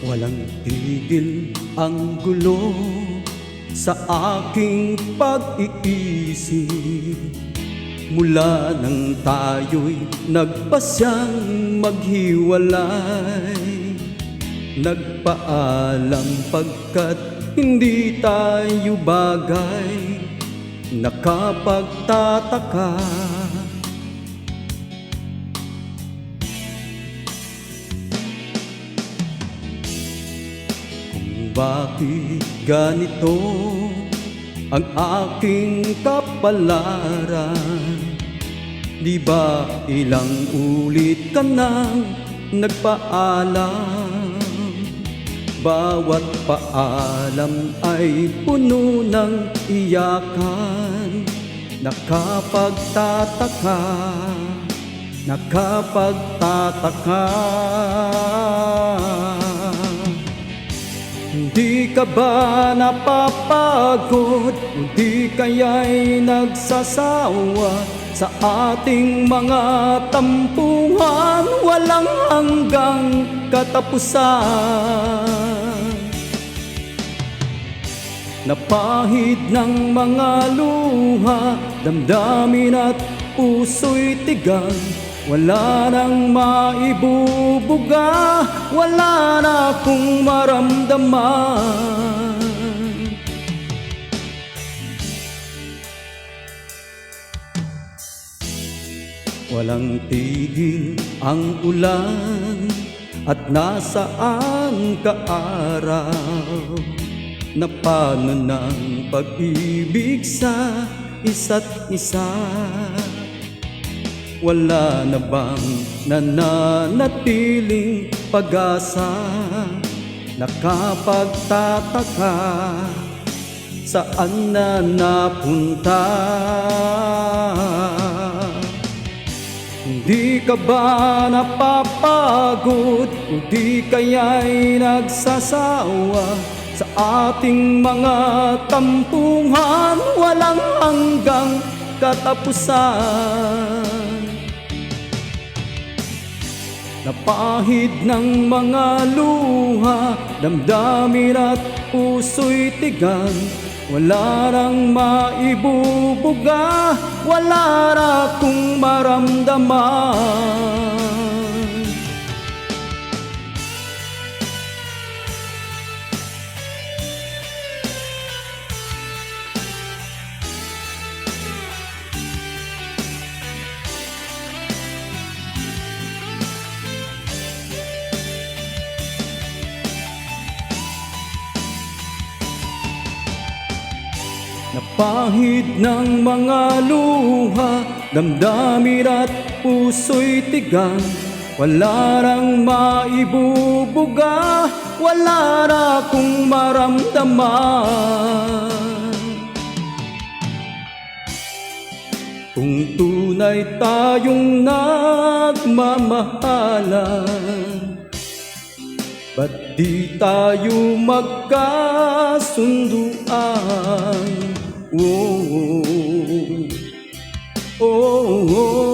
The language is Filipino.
Walang tigil ang gulo sa aking pag-iisip. Mula nang tayo'y nagpasyang maghiwalay, nagpaalam pagkat hindi tayo bagay. Nakapagtataka kung bakit ganito ang aking kapalaran. Di ba ilang ulit ka nang nagpaalam? Bawat paalam ay puno ng iyakan. Nakapagtataka, nakapagtataka. Hindi ka ba napapagod? Hindi kaya'y nagsasawa sa ating mga tampuhan? Walang hanggang katapusan. Napahid ng mga luha, damdamin at puso'y tigang. Wala nang maibubuga, wala na akong maramdaman. Walang tigil ang ulan at nasaan ka araw. Na paano ng pag-ibig sa isa't isa? Wala na bang nananatiling pag-asa? Nakapagtataka, saan na napunta? Hindi ka ba napapagod? Hindi kaya'y nagsasawa sa ating mga tampuhan? Walang hanggang katapusan. Napahid ng mga luha, damdamin at puso'y tigang. Wala nang maibubuga, wala na akong maramdaman. Napahid ng mga luha, damdamin at puso'y tigang. Wala nang maibubuga, wala na akong maramdaman. Kung tunay tayong nagmamahalan, ba't di tayo magkasunduan? Oh, oh, oh, oh.